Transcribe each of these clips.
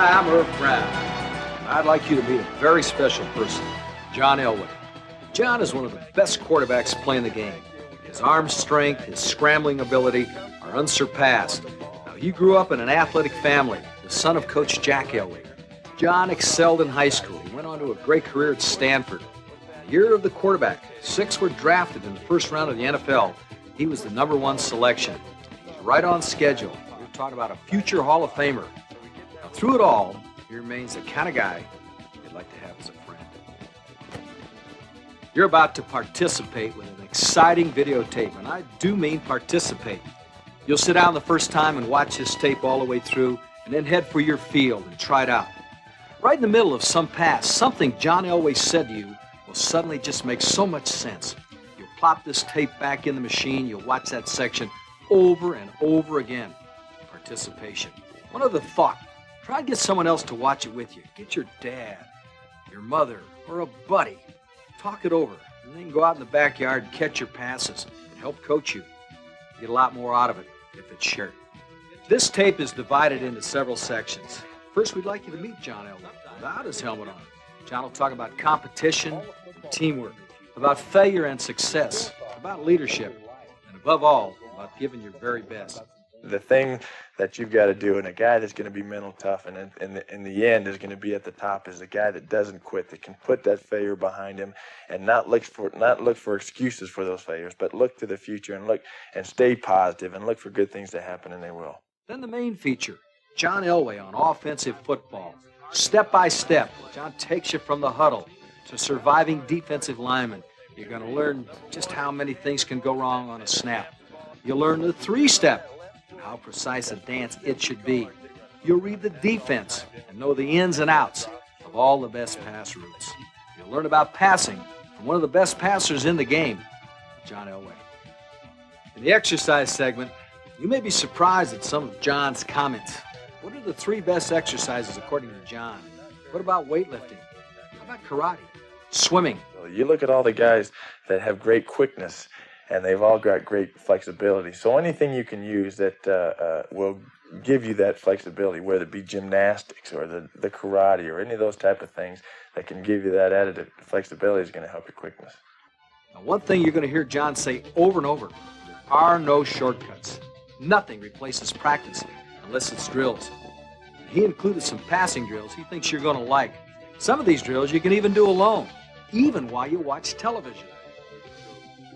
Hi, I'm Irv Brown. I'd like you to meet a very special person, John Elway. John is one of the best quarterbacks playing the game. His arm strength, his scrambling ability are unsurpassed. Now, he grew up in an athletic family, the son of Coach Jack Elway. John excelled in high school. He went on to a great career at Stanford. In the year of the quarterback, 6 were drafted in the first round of the NFL. He was the #1 selection. He's right on schedule. You're talking about a future Hall of Famer. Now, through it all, he remains the kind of guy you'd like to have as a friend. You're about to participate with an exciting videotape, and I do mean participate. You'll sit down the first time and watch this tape all the way through, and then head for your field and try it out. Right in the middle of some pass, something John Elway said to you will suddenly just make so much sense. You'll plop this tape back in the machine, you'll watch that section over and over again. Participation. One other thought. Try to get someone else to watch it with you. Get your dad, your mother, or a buddy. Talk it over, and then go out in the backyard and catch your passes and help coach you. Get a lot more out of it if it's shared. This tape is divided into several sections. First, we'd like you to meet John Elway without his helmet on. John will talk about competition and teamwork, about failure and success, about leadership, and above all, about giving your very best. The thing that you've got to do, and a guy that's going to be mental tough and in the end is going to be at the top, is a guy that doesn't quit, that can put that failure behind him and not look for excuses for those failures, but look to the future and stay positive and look for good things to happen, and they will. Then the main feature, John Elway on offensive football. Step by step, John takes you from the huddle to surviving defensive linemen. You're going to learn just how many things can go wrong on a snap. You'll learn the 3-step and how precise a dance it should be. You'll read the defense and know the ins and outs of all the best pass routes. You'll learn about passing from one of the best passers in the game, John Elway. In the exercise segment, you may be surprised at some of John's comments. What are the 3 best exercises according to John? What about weightlifting? How about karate? Swimming? You look at all the guys that have great quickness, and they've all got great flexibility. So anything you can use that will give you that flexibility, whether it be gymnastics or the karate or any of those type of things that can give you that added flexibility, is going to help your quickness. Now, one thing you're going to hear John say over and over, there are no shortcuts. Nothing replaces practice unless it's drills. He included some passing drills he thinks you're going to like. Some of these drills you can even do alone, even while you watch television.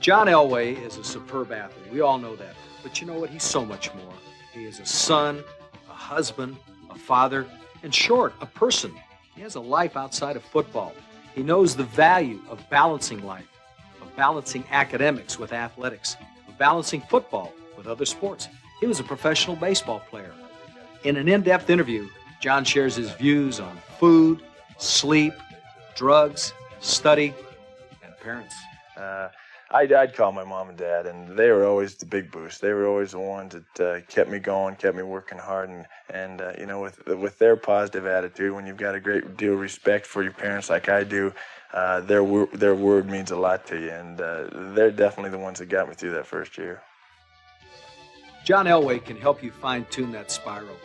John Elway is a superb athlete. We all know that. But you know what? He's so much more. He is a son, a husband, a father, and short, a person. He has a life outside of football. He knows the value of balancing life, of balancing academics with athletics, of balancing football with other sports. He was a professional baseball player. In an in-depth interview, John shares his views on food, sleep, drugs, study, and parents. I'd call my mom and dad, and they were always the big boost. They were always the ones that kept me going, kept me working hard, and you know, with their positive attitude, when you've got a great deal of respect for your parents like I do, their word means a lot to you, and they're definitely the ones that got me through that first year. John Elway can help you fine-tune that spiral.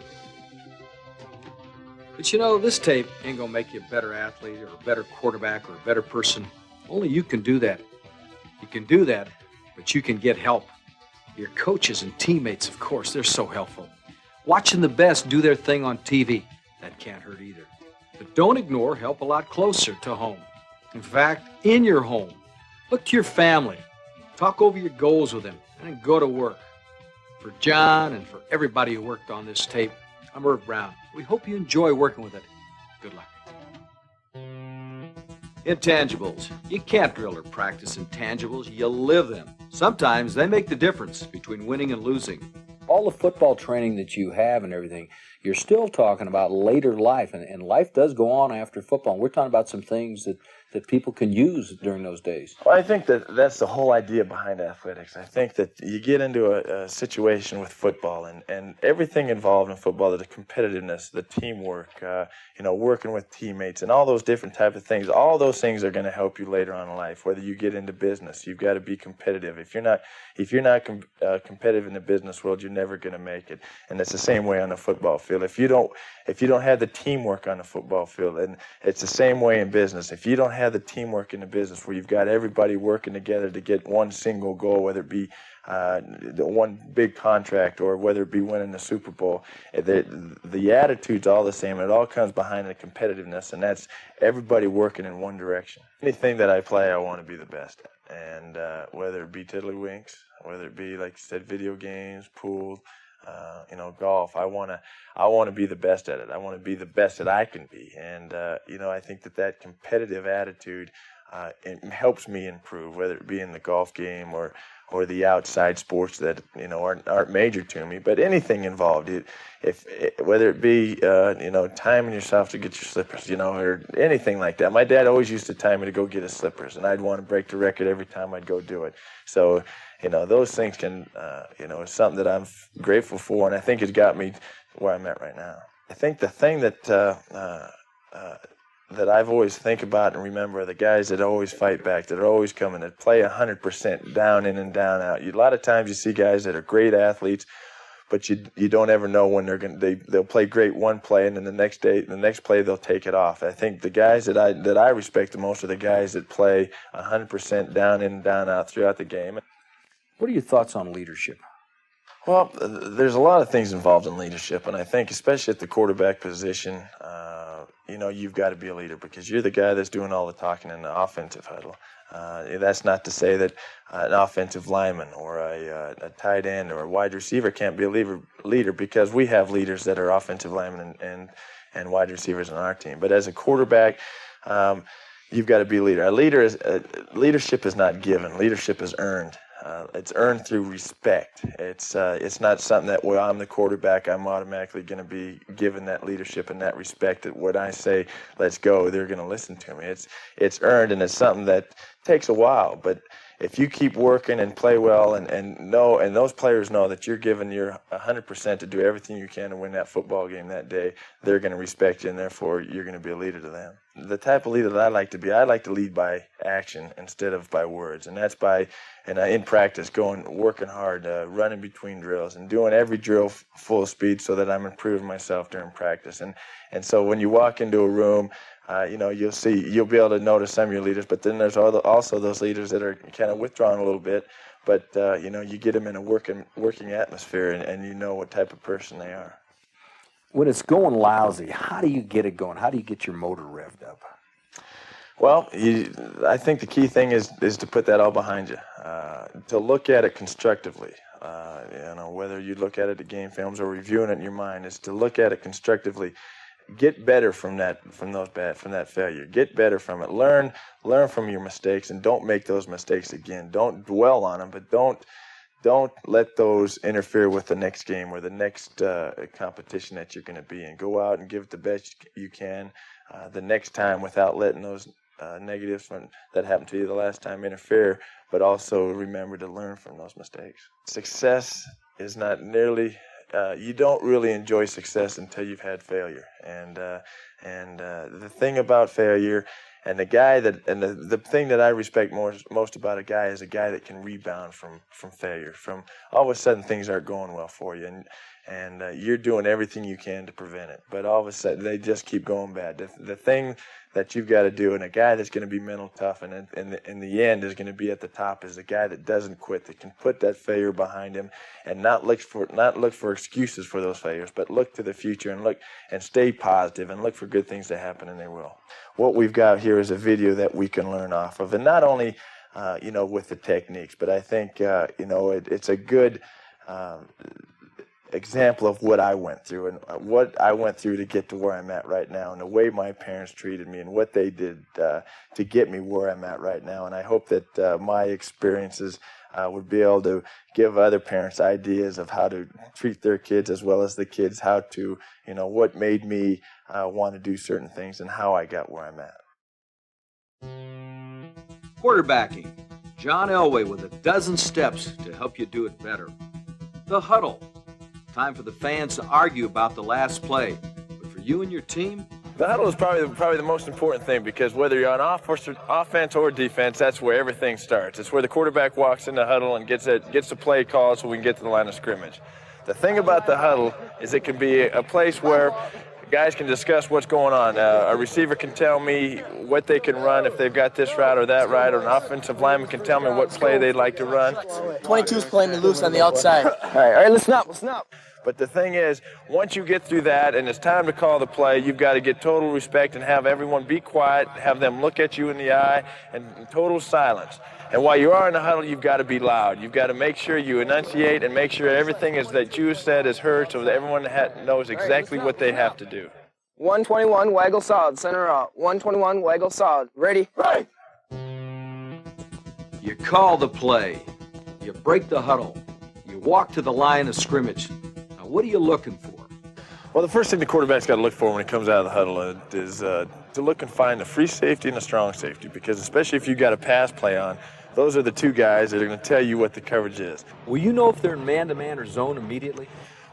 But you know, this tape ain't gonna make you a better athlete or a better quarterback or a better person. Only you can do that. You can do that, but you can get help. Your coaches and teammates, of course, they're so helpful. Watching the best do their thing on TV, that can't hurt either. But don't ignore help a lot closer to home. In fact, in your home. Look to your family. Talk over your goals with them, and then go to work. For John and for everybody who worked on this tape, I'm Irv Brown. We hope you enjoy working with it. Good luck. Intangibles. You can't drill or practice intangibles. You live them. Sometimes they make the difference between winning and losing. All the football training that you have and everything, you're still talking about later life, and life does go on after football. And we're talking about some things that people can use during those days? Well, I think that's the whole idea behind athletics. I think that you get into a situation with football and everything involved in football, the competitiveness, the teamwork, working with teammates and all those different type of things. All those things are going to help you later on in life. Whether you get into business, you've got to be competitive. If you're not competitive in the business world, you're never going to make it. And it's the same way on the football field. If you don't have the teamwork on the football field, and it's the same way in business. If you don't have the teamwork in the business where you've got everybody working together to get one single goal, whether it be the one big contract or whether it be winning the Super Bowl, the attitude's all the same. It all comes behind the competitiveness, and that's everybody working in one direction. Anything that I play, I want to be the best at. And whether it be tiddlywinks, whether it be, like you said, video games, pool, golf, I want to be the best at it. I want to be the best that I can be. And, I think that competitive attitude it helps me improve, whether it be in the golf game or the outside sports that, aren't major to me. But anything involved, whether it be, timing yourself to get your slippers, or anything like that. My dad always used to time me to go get his slippers, and I'd want to break the record every time I'd go do it. So, those things can, it's something that I'm grateful for, and I think it's got me where I'm at right now. I think the thing that I've always think about and remember are the guys that always fight back, that are always coming, that play 100% down in and down out. A lot of times you see guys that are great athletes, but you don't ever know when they'll play great one play, and then the next play they'll take it off. I think the guys that I respect the most are the guys that play 100% down in and down out throughout the game. What are your thoughts on leadership? Well, there's a lot of things involved in leadership, and I think especially at the quarterback position, you've got to be a leader because you're the guy that's doing all the talking in the offensive huddle. That's not to say that an offensive lineman or a tight end or a wide receiver can't be a leader because we have leaders that are offensive linemen and wide receivers on our team. But as a quarterback, you've got to be a leader. Leadership is not given. Leadership is earned. It's earned through respect. It's not something that, well, I'm the quarterback, I'm automatically going to be given that leadership and that respect that when I say, let's go, they're going to listen to me. It's earned, and it's something that takes a while. But if you keep working and play well and those players know that you're giving your 100% to do everything you can to win that football game that day, they're going to respect you, and therefore you're going to be a leader to them. The type of leader that I like to be, I like to lead by action instead of by words, and that's in practice, working hard, running between drills, and doing every drill full speed so that I'm improving myself during practice. And so when you walk into a room, you'll be able to notice some of your leaders, but then there's also those leaders that are kind of withdrawn a little bit, but you get them in a working atmosphere, and you know what type of person they are. When it's going lousy, how do you get it going? How do you get your motor revved up? Well, I think the key thing is to put that all behind you, to look at it constructively. Whether you look at it at game films or reviewing it in your mind, is to look at it constructively. Get better from that failure. Get better from it. Learn from your mistakes, and don't make those mistakes again. Don't dwell on them, but don't let those interfere with the next game or the next competition that you're going to be in. Go out and give it the best you can the next time without letting those negatives that happened to you the last time interfere, but also remember to learn from those mistakes. Success is not nearly... you don't really enjoy success until you've had failure, and the thing about failure, and the thing that I respect most about a guy is a guy that can rebound from failure. From all of a sudden things aren't going well for you, and you're doing everything you can to prevent it, but all of a sudden they just keep going bad. The thing that you've got to do, and a guy that's going to be mental tough and in the end is going to be at the top, is the guy that doesn't quit, that can put that failure behind him and not look for excuses for those failures, but look to the future and stay positive and look for good things to happen, and they will. What we've got here is a video that we can learn off of, and not only with the techniques, but I think it's a good example of what I went through and what I went through to get to where I'm at right now, and the way my parents treated me and what they did to get me where I'm at right now. And I hope that my experiences would be able to give other parents ideas of how to treat their kids, as well as the kids how to, what made me want to do certain things and how I got where I'm at. Quarterbacking. John Elway with a dozen steps to help you do it better. The huddle. Time for the fans to argue about the last play. But for you and your team, the huddle is probably the most important thing, because whether you're on offense or defense, that's where everything starts. It's where the quarterback walks in the huddle and gets the play called so we can get to the line of scrimmage. The thing about the huddle is it can be a place where guys can discuss what's going on. A receiver can tell me what they can run if they've got this route or that route, or an offensive lineman can tell me what play they'd like to run. 22's playing me loose on the outside. All right, listen up. But the thing is, once you get through that and it's time to call the play, you've got to get total respect and have everyone be quiet, have them look at you in the eye, and total silence. And while you are in the huddle, you've got to be loud. You've got to make sure you enunciate and make sure everything is that you said is heard, so that everyone knows exactly what they have to do. 121, waggle solid, center out. 121, waggle solid. Ready? Right. you call the play. You break the huddle. You walk to the line of scrimmage. Now, what are you looking for? Well, the first thing the quarterback's got to look for when he comes out of the huddle is to look and find a free safety and a strong safety, because especially if you've got a pass play on, those are the two guys that are going to tell you what the coverage is. Will you know if they're in man-to-man or zone immediately?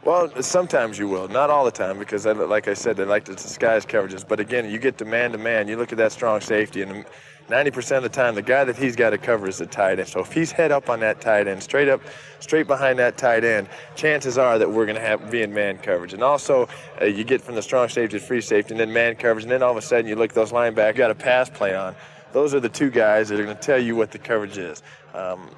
Well, sometimes you will. Not all the time, because like I said, they like to disguise coverages. But again, you get to man-to-man, you look at that strong safety, and 90% of the time, the guy that he's got to cover is the tight end. So if he's head up on that tight end, straight behind that tight end, chances are that we're going to be in man coverage. And also, you get from the strong safety to free safety, and then man coverage, and then all of a sudden you look at those linebackers, got a pass play on. Those are the two guys that are going to tell you what the coverage is.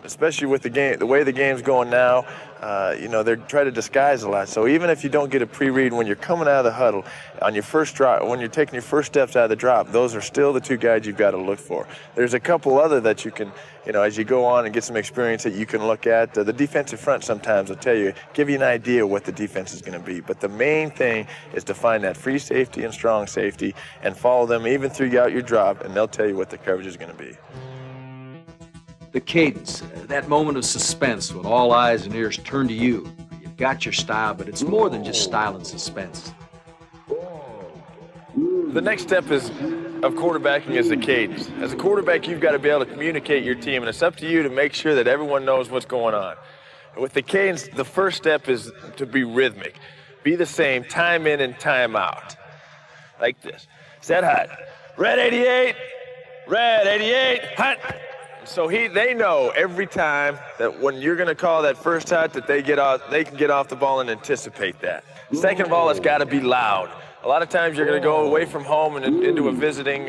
Especially with the way the game's going now, they're trying to disguise a lot. So even if you don't get a pre-read when you're coming out of the huddle, on your first drop, when you're taking your first steps out of the drop, those are still the two guys you've got to look for. There's a couple other that you can, as you go on and get some experience that you can look at. The defensive front sometimes will tell you, give you an idea what the defense is going to be. But the main thing is to find that free safety and strong safety and follow them even throughout your drop, and they'll tell you what the coverage is going to be. The cadence, that moment of suspense when all eyes and ears turn to you. You've got your style, but it's more than just style and suspense. The next step of quarterbacking is the cadence. As a quarterback, you've got to be able to communicate your team, and it's up to you to make sure that everyone knows what's going on. With the cadence, the first step is to be rhythmic. Be the same, time in and time out. Like this. Set hot. Red 88, red 88, hot. So they know every time that when you're going to call that first hut that they can get off the ball and anticipate that. Second of all, it's got to be loud. A lot of times you're going to go away from home and into a visiting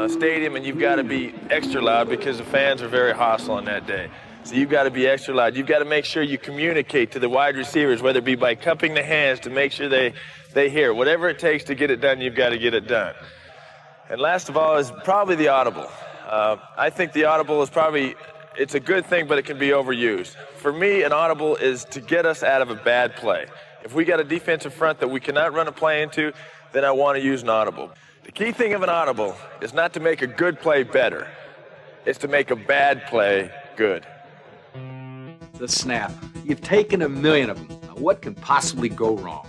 stadium, and you've got to be extra loud because the fans are very hostile on that day. So you've got to be extra loud. You've got to make sure you communicate to the wide receivers, whether it be by cupping the hands to make sure they hear. Whatever it takes to get it done, you've got to get it done. And last of all is probably the audible. I think the audible is it's a good thing, but it can be overused. For me, an audible is to get us out of a bad play. If we got a defensive front that we cannot run a play into, then I want to use an audible. The key thing of an audible is not to make a good play better. It's to make a bad play good. The snap. You've taken a million of them. Now, what can possibly go wrong?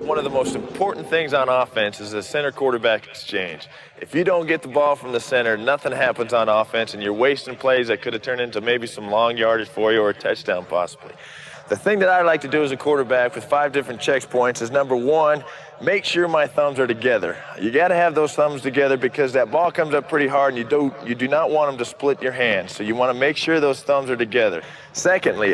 One of the most important things on offense is the center-quarterback exchange. If you don't get the ball from the center, nothing happens on offense, and you're wasting plays that could have turned into maybe some long yardage for you or a touchdown possibly. The thing that I like to do as a quarterback with 5 different checkpoints is, number one, make sure my thumbs are together. You got to have those thumbs together because that ball comes up pretty hard, and you do not want them to split your hands. So you want to make sure those thumbs are together. Secondly,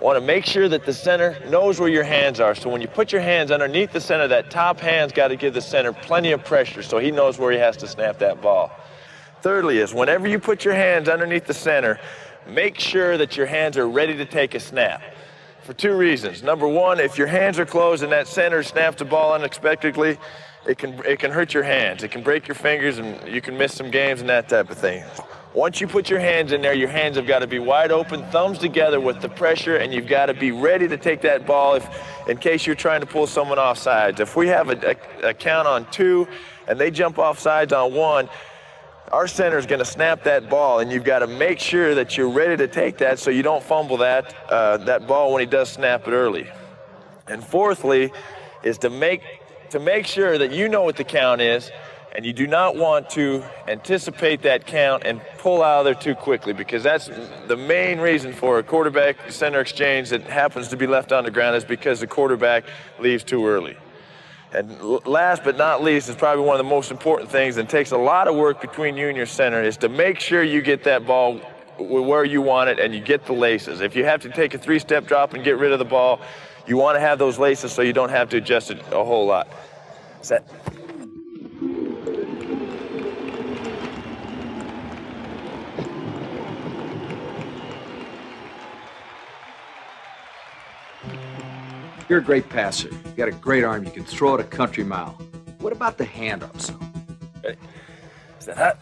want to make sure that the center knows where your hands are. So when you put your hands underneath the center, that top hand's got to give the center plenty of pressure so he knows where he has to snap that ball. Thirdly is whenever you put your hands underneath the center, make sure that your hands are ready to take a snap. For 2 reasons. Number one, if your hands are closed and that center snaps the ball unexpectedly, it can hurt your hands. It can break your fingers and you can miss some games and that type of thing. Once you put your hands in there, your hands have got to be wide open, thumbs together with the pressure, and you've got to be ready to take that ball in case you're trying to pull someone off sides. If we have a count on 2 and they jump off sides on 1, our center is going to snap that ball, and you've got to make sure that you're ready to take that so you don't fumble that ball when he does snap it early. And fourthly is to make sure that you know what the count is, And you do not want to anticipate that count and pull out of there too quickly, because that's the main reason for a quarterback center exchange that happens to be left on the ground, is because the quarterback leaves too early. And last but not least, is probably one of the most important things, and takes a lot of work between you and your center, is to make sure you get that ball where you want it and you get the laces. If you have to take a 3-step drop and get rid of the ball, you want to have those laces so you don't have to adjust it a whole lot. Set. You're a great passer. You got a great arm. You can throw it a country mile. What about the hand-ups? Ready? Set.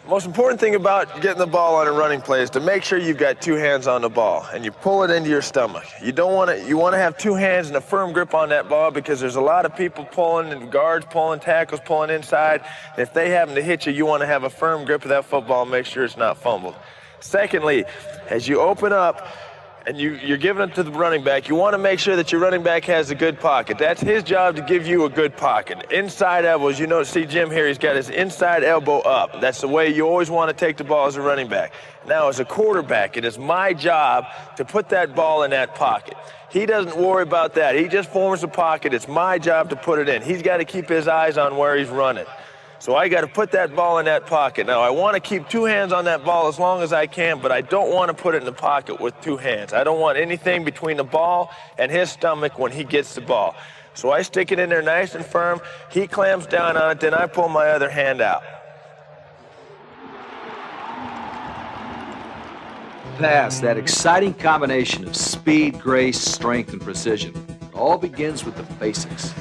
Most important thing about getting the ball on a running play is to make sure you've got 2 hands on the ball and you pull it into your stomach. You want to have 2 hands and a firm grip on that ball, because there's a lot of people pulling, and guards pulling, tackles pulling inside. And if they happen to hit you, you want to have a firm grip of that football and make sure it's not fumbled. Secondly, as you open up and you're giving it to the running back, you want to make sure that your running back has a good pocket. That's his job, to give you a good pocket. Inside elbows, you know, see Jim here, he's got his inside elbow up. That's the way you always want to take the ball as a running back. Now, as a quarterback, it is my job to put that ball in that pocket. He doesn't worry about that. He just forms the pocket. It's my job to put it in. He's got to keep his eyes on where he's running. So I got to put that ball in that pocket. Now, I want to keep 2 hands on that ball as long as I can, but I don't want to put it in the pocket with 2 hands. I don't want anything between the ball and his stomach when he gets the ball. So I stick it in there nice and firm. He clamps down on it, then I pull my other hand out. Pass, that exciting combination of speed, grace, strength, and precision. It all begins with the basics.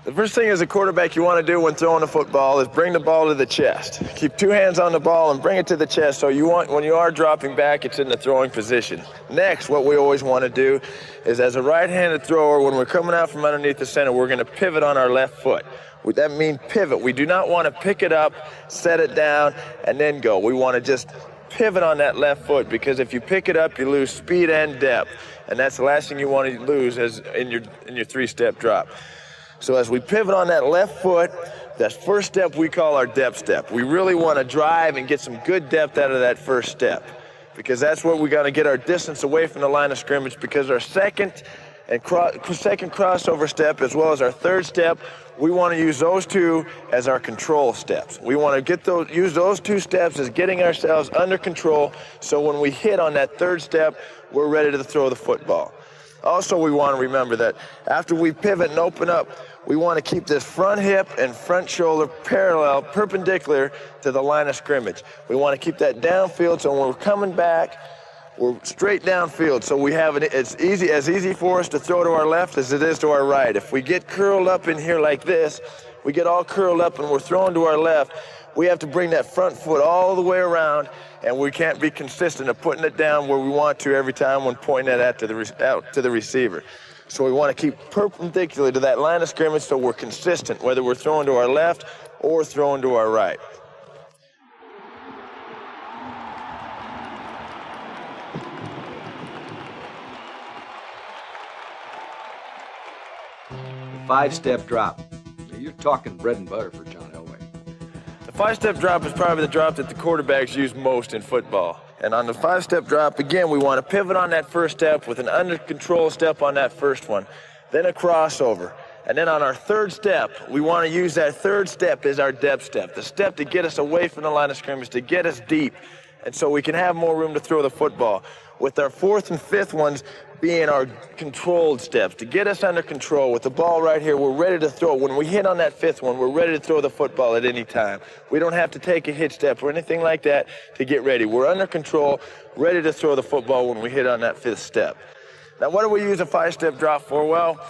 The first thing as a quarterback you want to do when throwing the football is bring the ball to the chest. Keep 2 hands on the ball and bring it to the chest, so when you are dropping back, it's in the throwing position. Next, what we always want to do is, as a right-handed thrower, when we're coming out from underneath the center, we're going to pivot on our left foot. That means pivot. We do not want to pick it up, set it down, and then go. We want to just pivot on that left foot, because if you pick it up, you lose speed and depth, and that's the last thing you want to lose as in your 3-step drop. So as we pivot on that left foot, that first step we call our depth step. We really want to drive and get some good depth out of that first step, because that's where we got to get our distance away from the line of scrimmage, because our second crossover step, as well as our third step, we want to use those 2 as our control steps. We want to use those 2 steps as getting ourselves under control, so when we hit on that third step, we're ready to throw the football. Also, we want to remember that after we pivot and open up, we want to keep this front hip and front shoulder perpendicular to the line of scrimmage. We want to keep that downfield, so when we're coming back, we're straight downfield. So it's as easy for us to throw to our left as it is to our right. If we get curled up in here like this, we get all curled up and we're throwing to our left, we have to bring that front foot all the way around, and we can't be consistent of putting it down where we want to every time when pointing it out to the receiver. So we want to keep perpendicular to that line of scrimmage, so we're consistent, whether we're throwing to our left or throwing to our right. The 5-step drop. Now, you're talking bread and butter for John Elway. The 5-step drop is probably the drop that the quarterbacks use most in football. And on the 5-step drop, again, we want to pivot on that first step with an under control step on that first one, then a crossover. And then on our third step, we want to use that third step as our depth step, the step to get us away from the line of scrimmage, to get us deep, and so we can have more room to throw the football. With our 4th and 5th ones being our controlled steps, to get us under control. With the ball right here, we're ready to throw. When we hit on that 5th one, we're ready to throw the football at any time. We don't have to take a hit step or anything like that to get ready. We're under control, ready to throw the football when we hit on that 5th step. Now, what do we use a 5-step drop for? Well,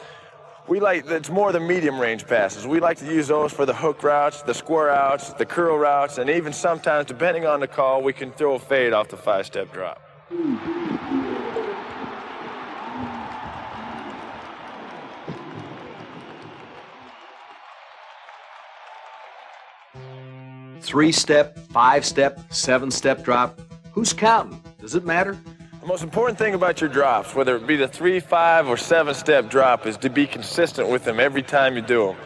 it's more the medium range passes. We like to use those for the hook routes, the square outs, the curl routes, and even sometimes, depending on the call, we can throw a fade off the 5-step drop. 3-step, 5-step, 7-step drop. Who's counting? Does it matter? The most important thing about your drops, whether it be the 3, 5, or 7-step drop, is to be consistent with them every time you do them.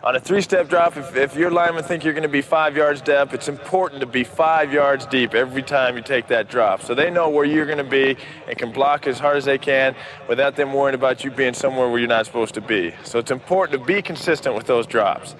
On a 3-step drop, if your linemen think you're going to be 5 yards deep, it's important to be 5 yards deep every time you take that drop. So they know where you're going to be and can block as hard as they can without them worrying about you being somewhere where you're not supposed to be. So it's important to be consistent with those drops.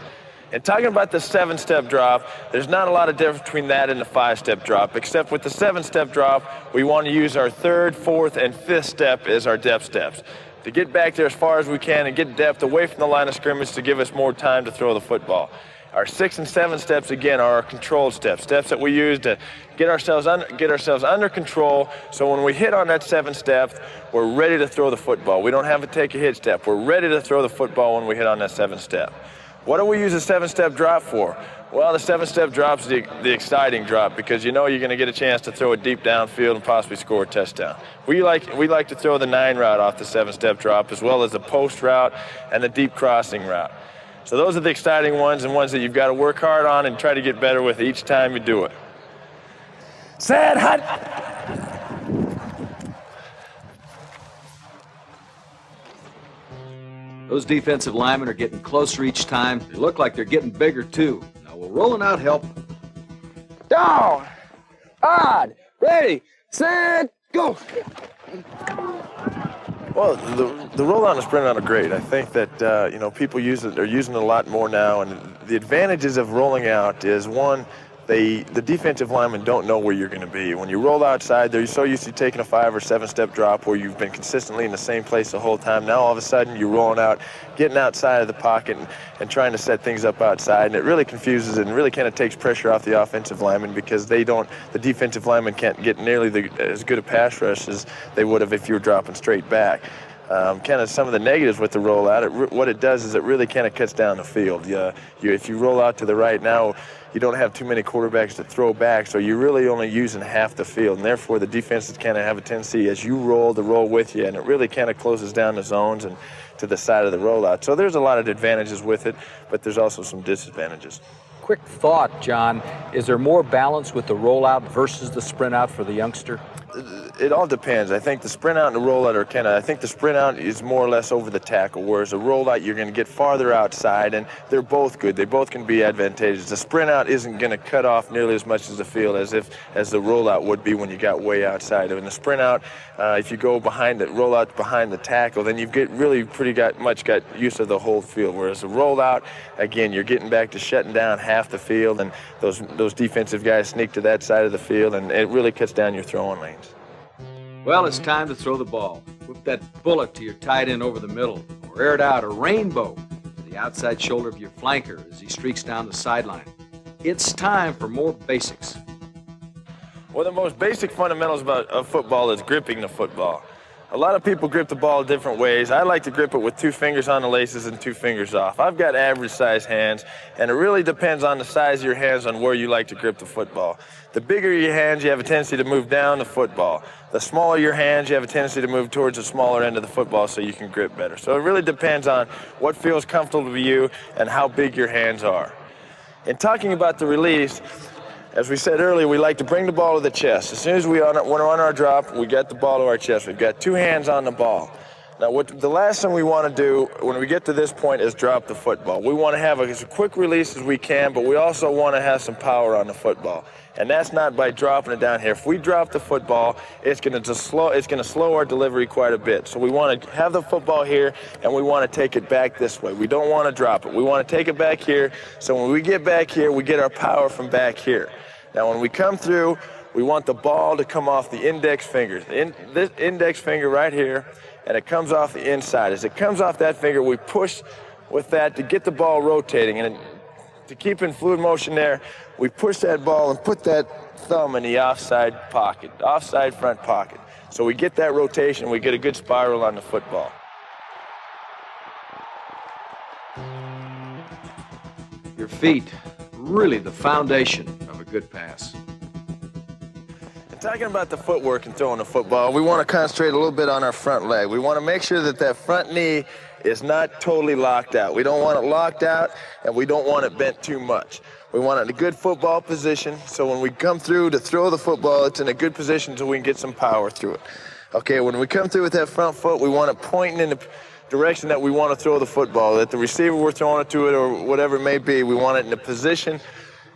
And talking about the 7-step drop, there's not a lot of difference between that and the 5-step drop, except with the 7-step drop, we want to use our 3rd, 4th, and 5th step as our depth steps, to get back there as far as we can and get depth away from the line of scrimmage to give us more time to throw the football. Our 6 and 7 steps, again, are our controlled steps, steps that we use to get ourselves under control, so when we hit on that 7th step, we're ready to throw the football. We don't have to take a hit step. We're ready to throw the football when we hit on that 7th step. What do we use a 7-step drop for? Well, the 7-step drop's the exciting drop, because you know you're going to get a chance to throw it deep downfield and possibly score a touchdown. We like to throw the 9 route off the 7-step drop, as well as the post route and the deep crossing route. So those are the exciting ones, and ones that you've got to work hard on and try to get better with each time you do it. Set, hut. Those defensive linemen are getting closer each time. They look like they're getting bigger, too. Now, will rolling out help? Down, odd, ready, set, go. Well, the rollout and the sprint out are great. I think that people are using it a lot more now, and the advantages of rolling out is, one, the defensive linemen don't know where you're going to be. When you roll outside, they're so used to taking a 5 or 7-step drop where you've been consistently in the same place the whole time. Now all of a sudden you're rolling out, getting outside of the pocket and trying to set things up outside, and it really confuses and really kind of takes pressure off the offensive linemen, because the defensive linemen can't get nearly as good a pass rush as they would have if you were dropping straight back. Kind of some of the negatives with the rollout, what it does is it really kind of cuts down the field. If you roll out to the right now, you don't have too many quarterbacks to throw back, so you're really only using half the field, and therefore the defenses kind of have a tendency as you roll to roll with you, and it really kind of closes down the zones and to the side of the rollout. So there's a lot of advantages with it, but there's also some disadvantages. Quick thought, John. Is there more balance with the rollout versus the sprint out for the youngster? It all depends. I think the sprint out and the rollout are I think the sprint out is more or less over the tackle, whereas a rollout you're going to get farther outside, and they're both good. They both can be advantageous. The sprint out isn't going to cut off nearly as much as the field as the rollout would be when you got way outside. In the sprint out, if you go rollout behind the tackle, then you've got use of the whole field, whereas the rollout, again, you're getting back to shutting down half the field, and those defensive guys sneak to that side of the field, and it really cuts down your throwing lanes. Well, it's time to throw the ball. Whip that bullet to your tight end over the middle, or air it out a rainbow to the outside shoulder of your flanker as he streaks down the sideline. It's time for more basics. Well, the most basic fundamentals of football is gripping the football. A lot of people grip the ball different ways. I like to grip it with 2 fingers on the laces and 2 fingers off. I've got average size hands, and it really depends on the size of your hands on where you like to grip the football. The bigger your hands, you have a tendency to move down the football. The smaller your hands, you have a tendency to move towards the smaller end of the football so you can grip better. So it really depends on what feels comfortable to you and how big your hands are. In talking about the release, as we said earlier, we like to bring the ball to the chest. As soon as we're on our drop, we get the ball to our chest. We've got 2 hands on the ball. Now, the last thing we want to do when we get to this point is drop the football. We want to have as a quick release as we can, but we also want to have some power on the football. And that's not by dropping it down here. If we drop the football, it's going to slow our delivery quite a bit. So we want to have the football here, and we want to take it back this way. We don't want to drop it. We want to take it back here, so when we get back here, we get our power from back here. Now, when we come through, we want the ball to come off the index finger. This index finger right here, and it comes off the inside. As it comes off that finger, we push with that to get the ball rotating. And to keep in fluid motion there, we push that ball and put that thumb in the offside front pocket. So we get that rotation, we get a good spiral on the football. Your feet, really the foundation of a good pass. And talking about the footwork and throwing the football, we want to concentrate a little bit on our front leg. We want to make sure that front knee is not totally locked out. We don't want it locked out, and we don't want it bent too much. We want it in a good football position, so when we come through to throw the football, it's in a good position so we can get some power through it. Okay, when we come through with that front foot, we want it pointing direction that we want to throw the football, that the receiver we're throwing it to it or whatever it may be, we want it in a position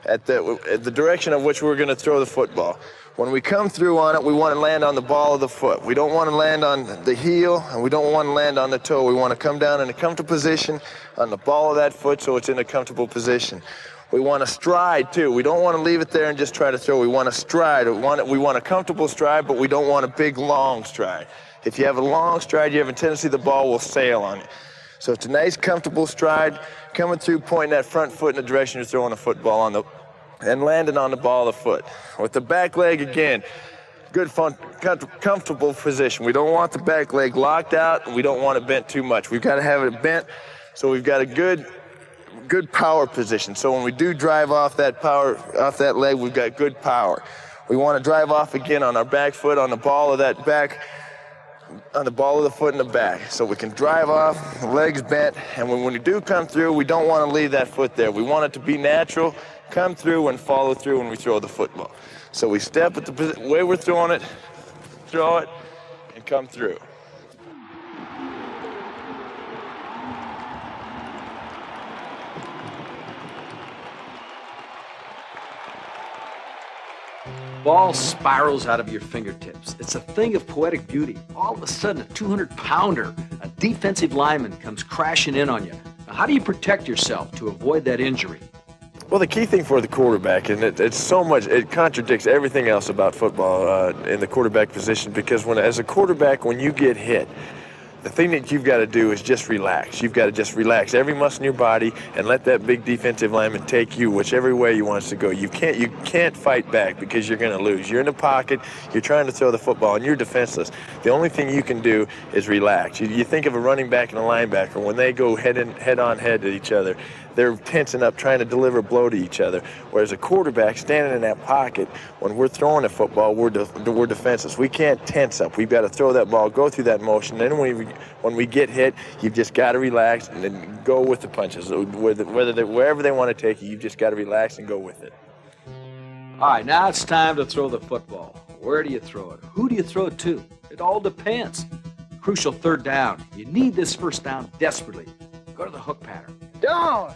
at the direction of which we're going to throw the football. When we come through on it, we want to land on the ball of the foot. We don't want to land on the heel, and we don't want to land on the toe. We want to come down in a comfortable position on the ball of that foot so it's in a comfortable position. We want to stride, too. We don't want to leave it there and just try to throw. We want to stride. We want a comfortable stride, but we don't want a big, long stride. If you have a long stride, you have a tendency the ball will sail on you. So it's a nice, comfortable stride, coming through, pointing that front foot in the direction you're throwing the football on, and landing on the ball of the foot. With the back leg, again, good, fun, comfortable position. We don't want the back leg locked out, and we don't want it bent too much. We've got to have it bent, so we've got a good power position. So when we do drive off that leg, we've got good power. We want to drive off again on our back foot, on the ball of that back, on the ball of the foot in the back. So we can drive off, the legs bent, and when we do come through, we don't want to leave that foot there. We want it to be natural, come through and follow through when we throw the football. So we step at the way we're throwing it, throw it, and come through. Ball spirals out of your fingertips. It's a thing of poetic beauty. All of a sudden, a 200-pounder, a defensive lineman comes crashing in on you. Now, how do you protect yourself to avoid that injury? Well, the key thing for the quarterback, and it's so much, it contradicts everything else about football in the quarterback position, because as a quarterback, when you get hit, the thing that you've got to do is just relax. You've got to just relax every muscle in your body and let that big defensive lineman take you whichever way he wants to go. You can't fight back because you're going to lose. You're in the pocket, you're trying to throw the football, and you're defenseless. The only thing you can do is relax. You think of a running back and a linebacker. When they go head on head to each other, they're tensing up, trying to deliver a blow to each other. Whereas a quarterback standing in that pocket, when we're throwing the football, we're defenseless. We can't tense up. We've got to throw that ball, go through that motion. Then when we get hit, you've just got to relax and then go with the punches. Wherever they want to take you, you've just got to relax and go with it. All right, now it's time to throw the football. Where do you throw it? Who do you throw it to? It all depends. Crucial third down. You need this first down desperately. Go to the hook pattern. Down,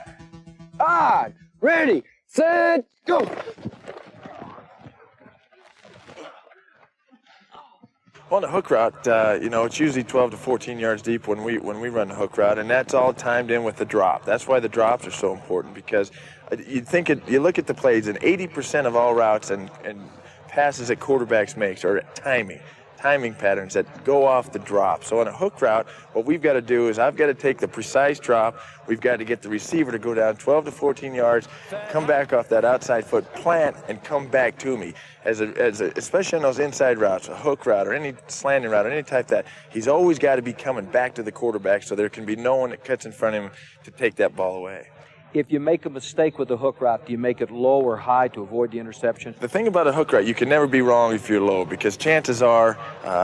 on, ready, set, go. On the hook route, it's usually 12 to 14 yards deep when we run the hook route, and that's all timed in with the drop. That's why the drops are so important, because you look at the plays, and 80% of all routes and passes that quarterbacks make are timing patterns that go off the drop. So on a hook route, what we've got to do is I've got to take the precise drop. We've got to get the receiver to go down 12 to 14 yards, come back off that outside foot, plant, and come back to me. Especially on those inside routes, a hook route or any slanting route or any type that, he's always got to be coming back to the quarterback so there can be no one that cuts in front of him to take that ball away. If you make a mistake with the hook route, do you make it low or high to avoid the interception? The thing about a hook route, you can never be wrong if you're low, because chances are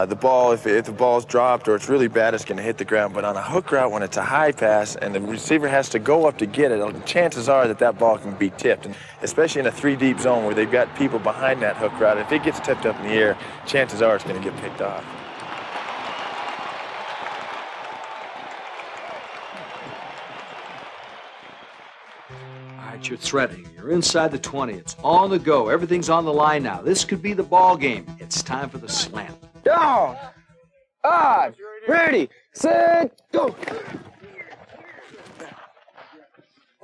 the ball, if the ball's dropped or it's really bad, it's going to hit the ground. But on a hook route, when it's a high pass and the receiver has to go up to get it, chances are that ball can be tipped. And especially in a 3-deep zone where they've got people behind that hook route, if it gets tipped up in the air, chances are it's going to get picked off. You're threatening. You're inside the 20. It's on the go. Everything's on the line now. This could be the ball game. It's time for the slant. Down, on, ready, set, go.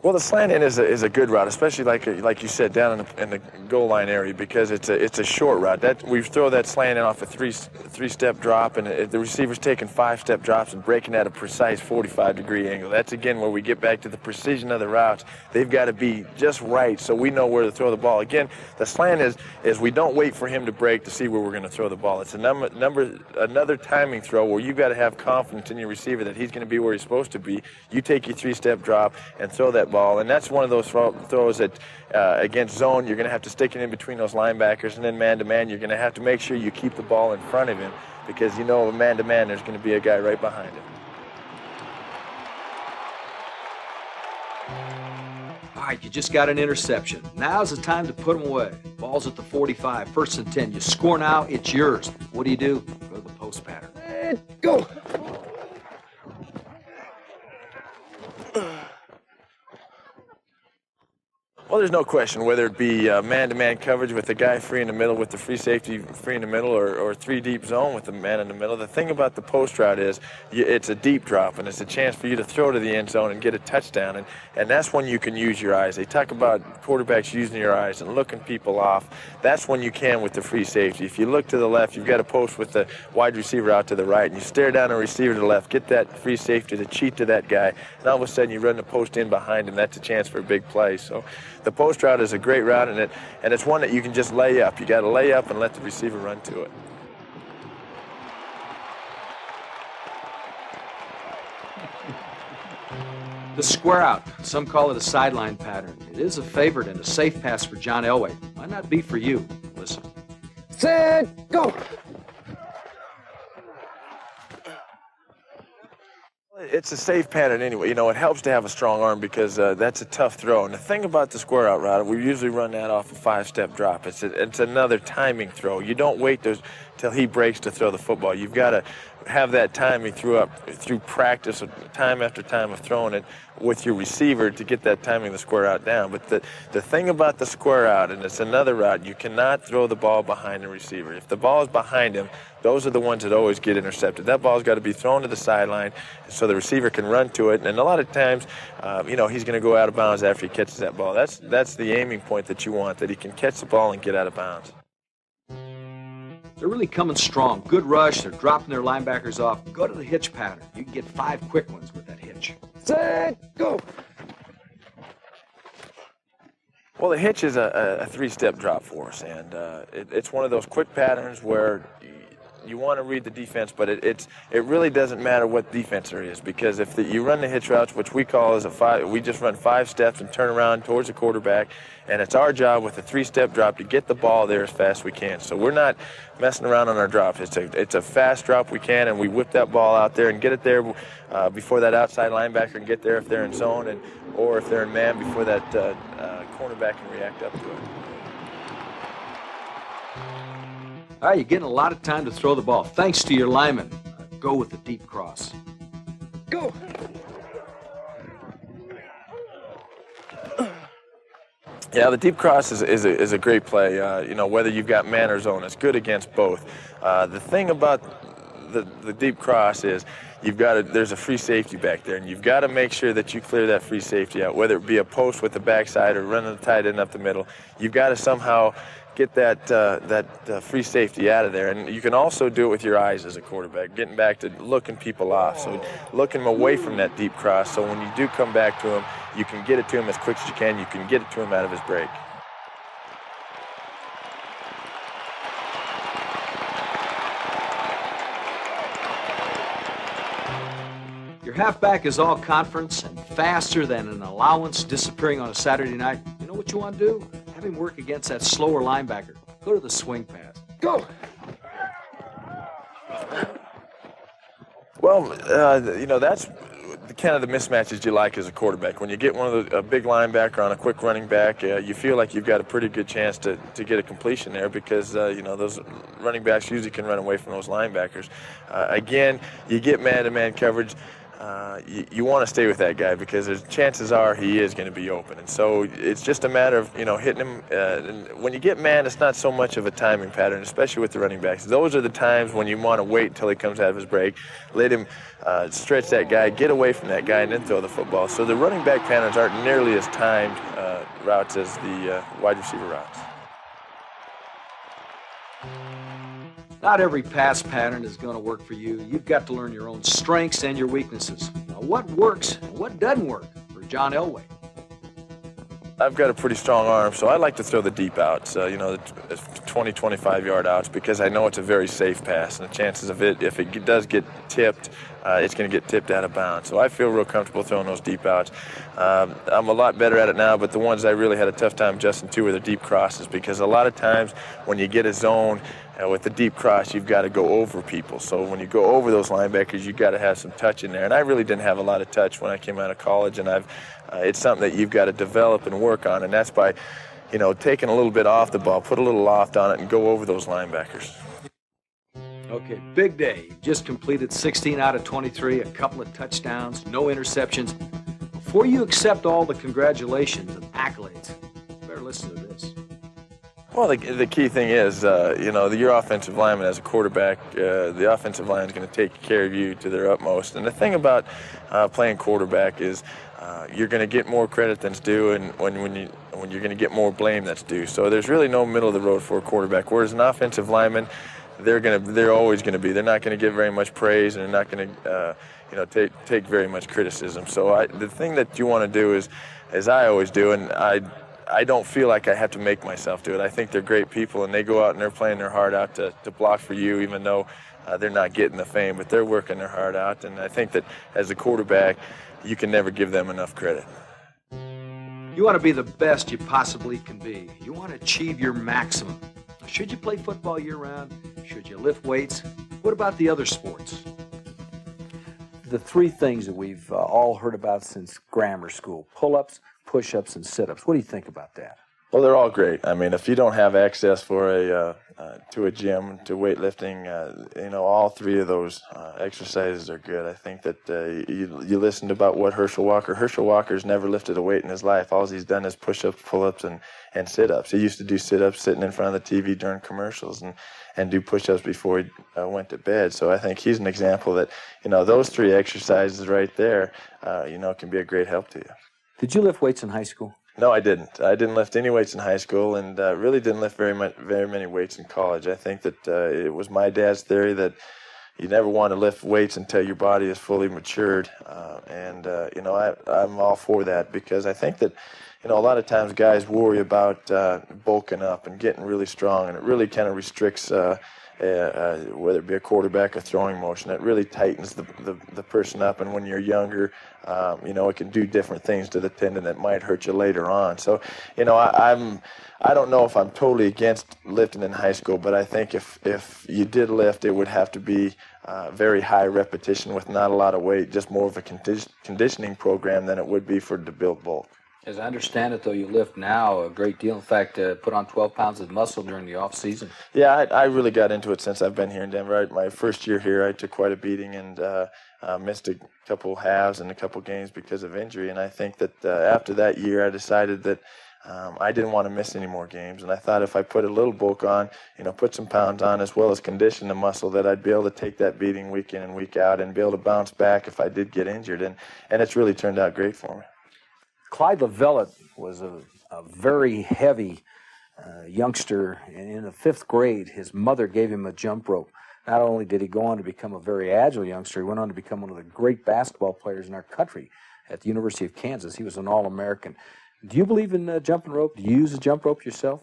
Well, the slant in is a good route, especially like you said, down in the goal line area, because it's a short route. We throw that slant in off a three-step drop, and the receiver's taking 5-step drops and breaking at a precise 45-degree angle. That's again where we get back to the precision of the routes. They've got to be just right so we know where to throw the ball. Again, the slant is we don't wait for him to break to see where we're going to throw the ball. It's another timing throw where you've got to have confidence in your receiver that he's going to be where he's supposed to be. You take your 3-step drop and throw that ball, and that's one of those throws that against zone you're going to have to stick it in between those linebackers, and then man-to-man you're going to have to make sure you keep the ball in front of him, because man-to-man there's going to be a guy right behind him. All right, you just got an interception. Now's the time to put them away. Ball's at the 45, 1st and 10. You score now, it's yours. What do? Go to the post pattern. Go. Well, there's no question, whether it be man-to-man coverage with the guy free in the middle with the free safety free in the middle, or three deep zone with the man in the middle. The thing about the post route is it's a deep drop, and it's a chance for you to throw to the end zone and get a touchdown, and that's when you can use your eyes. They talk about quarterbacks using your eyes and looking people off. That's when you can with the free safety. If you look to the left, you've got a post with the wide receiver out to the right, and you stare down a receiver to the left, get that free safety to cheat to that guy, and all of a sudden you run the post in behind him. That's a chance for a big play. So the post route is a great route, and it's one that you can just lay up. You got to lay up and let the receiver run to it. The square out, some call it a sideline pattern. It is a favorite and a safe pass for John Elway. Might not be for you. Listen. Set, go. It's a safe pattern anyway. You know, it helps to have a strong arm because that's a tough throw. And the thing about the square out route, we usually run that off a 5-step drop. It's another timing throw. You don't wait till he breaks to throw the football. You've got to have that timing through practice, time after time of throwing it with your receiver to get that timing of the square out down. But the thing about the square out, and it's another route, you cannot throw the ball behind the receiver. If the ball is behind him, those are the ones that always get intercepted. That ball's got to be thrown to the sideline so the receiver can run to it. And a lot of times, he's going to go out of bounds after he catches that ball. That's the aiming point that you want, that he can catch the ball and get out of bounds. They're really coming strong. Good rush. They're dropping their linebackers off. Go to the hitch pattern. You can get 5 quick ones with that hitch. Set, go. Well, the hitch is a 3-step drop for us, and it's one of those quick patterns where you want to read the defense, but it really doesn't matter what defense there is, because if you run the hitch routes, which we call as we just run 5 steps and turn around towards the quarterback, and it's our job with a 3-step drop to get the ball there as fast as we can. So we're not messing around on our drops. It's a fast drop we can, and we whip that ball out there and get it there before that outside linebacker can get there if they're in zone, or if they're in man before that cornerback can react up to it. All right, you're getting a lot of time to throw the ball. Thanks to your lineman. Go with the deep cross. Go. Yeah, the deep cross is a great play. Whether you've got man or zone, it's good against both. The thing about the deep cross is there's a free safety back there, and you've got to make sure that you clear that free safety out, whether it be a post with the backside or running the tight end up the middle. You've got to somehow get that free safety out of there. And you can also do it with your eyes as a quarterback, getting back to looking people off. So looking them away from that deep cross, so when you do come back to him, you can get it to him as quick as you can. You can get it to him out of his break. Your halfback is all conference and faster than an allowance disappearing on a Saturday night. You know what you want to do? Have him work against that slower linebacker. Go to the swing pass. Go. Well, that's kind of the mismatches you like as a quarterback. When you get a big linebacker on a quick running back, you feel like you've got a pretty good chance to get a completion there, because those running backs usually can run away from those linebackers. Again, you get man-to-man coverage. You want to stay with that guy, because chances are he is going to be open. And so it's just a matter of, hitting him. And when you get man, it's not so much of a timing pattern, especially with the running backs. Those are the times when you want to wait until he comes out of his break, let him stretch that guy, get away from that guy, and then throw the football. So the running back patterns aren't nearly as timed routes as the wide receiver routes. Not every pass pattern is going to work for you. You've got to learn your own strengths and your weaknesses. Now, what works and what doesn't work for John Elway? I've got a pretty strong arm, so I like to throw the deep outs, the 20, 25-yard outs, because I know it's a very safe pass, and the chances of it, if it does get tipped, it's going to get tipped out of bounds. So I feel real comfortable throwing those deep outs. I'm a lot better at it now, but the ones I really had a tough time adjusting to were the deep crosses, because a lot of times when you get a zone with the deep cross, you've got to go over people. So when you go over those linebackers, you've got to have some touch in there. And I really didn't have a lot of touch when I came out of college, and it's something that you've got to develop and work on, and that's by taking a little bit off the ball, put a little loft on it, and go over those linebackers. Okay, big day. You just completed 16 out of 23, a couple of touchdowns, no interceptions. Before you accept all the congratulations and accolades, better listen to this. Well, the key thing is, your offensive lineman as a quarterback, the offensive line is going to take care of you to their utmost. And the thing about playing quarterback is you're going to get more credit than's due, and when you're going to get more blame that's due. So there's really no middle of the road for a quarterback. Whereas an offensive lineman, they're always going to be. They're not going to give very much praise, and they're not going to take very much criticism. So the thing that you want to do is, as I always do, and I don't feel like I have to make myself do it. I think they're great people, and they go out and they're playing their heart out to block for you, even though they're not getting the fame, but they're working their heart out. And I think that as a quarterback, you can never give them enough credit. You want to be the best you possibly can be. You want to achieve your maximum. Should you play football year-round? Should you lift weights? What about the other sports? The three things that we've all heard about since grammar school: pull-ups, push-ups, and sit-ups. What do you think about that? Well, they're all great. I mean, if you don't have access to a gym, to weightlifting, all three of those exercises are good. I think that you listened about what Herschel Walker's never lifted a weight in his life. All he's done is push-ups, pull-ups, and sit-ups. He used to do sit-ups sitting in front of the TV during commercials and do push-ups before he went to bed. So I think he's an example that, those three exercises right there, can be a great help to you. Did you lift weights in high school? No, I didn't. I didn't lift any weights in high school, and really didn't lift very many weights in college. I think that it was my dad's theory that you never want to lift weights until your body is fully matured, I'm all for that, because I think that a lot of times guys worry about bulking up and getting really strong, and it really kind of restricts whether it be a quarterback or throwing motion. It really tightens the person up, and when you're younger, it can do different things to the tendon that might hurt you later on. So, I don't know if I'm totally against lifting in high school, but I think if you did lift, it would have to be very high repetition with not a lot of weight, just more of a conditioning program than it would be to build bulk. As I understand it, though, you lift now a great deal. In fact, put on 12 pounds of muscle during the off-season. Yeah, I really got into it since I've been here in Denver. My first year here, I took quite a beating and missed a couple halves and a couple games because of injury. And I think that after that year, I decided that I didn't want to miss any more games. And I thought if I put a little bulk on, put some pounds on, as well as condition the muscle, that I'd be able to take that beating week in and week out and be able to bounce back if I did get injured. And it's really turned out great for me. Clyde Leveillette was a very heavy youngster. In the 5th grade, his mother gave him a jump rope. Not only did he go on to become a very agile youngster, he went on to become one of the great basketball players in our country at the University of Kansas. He was an All-American. Do you believe in jumping rope? Do you use a jump rope yourself?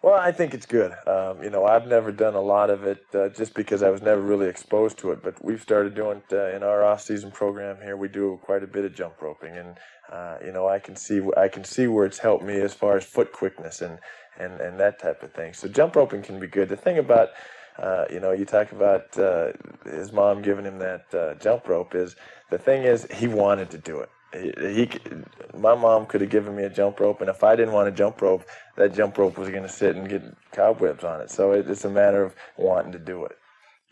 Well, I think it's good. I've never done a lot of it just because I was never really exposed to it. But we've started doing it in our off-season program here. We do quite a bit of jump roping, and I can see where it's helped me as far as foot quickness and that type of thing. So jump roping can be good. The thing about you talk about his mom giving him that jump rope is the thing is he wanted to do it. My mom could have given me a jump rope, and if I didn't want a jump rope, that jump rope was going to sit and get cobwebs on it. So it's a matter of wanting to do it.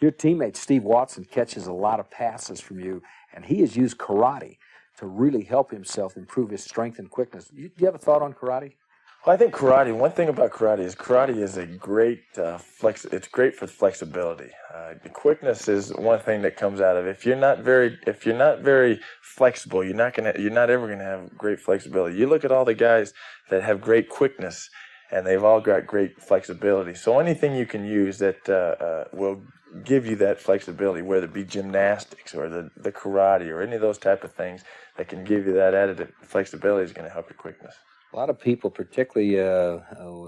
Your teammate, Steve Watson, catches a lot of passes from you, and he has used karate to really help himself improve his strength and quickness. Do you have a thought on karate? Well, I think one thing about karate is a great it's great for flexibility. The quickness is one thing that comes out of it. If you're not very flexible, you're not ever gonna have great flexibility. You look at all the guys that have great quickness, and they've all got great flexibility. So anything you can use that will give you that flexibility, whether it be gymnastics or the karate or any of those type of things that can give you that added flexibility, is going to help your quickness. A lot of people, particularly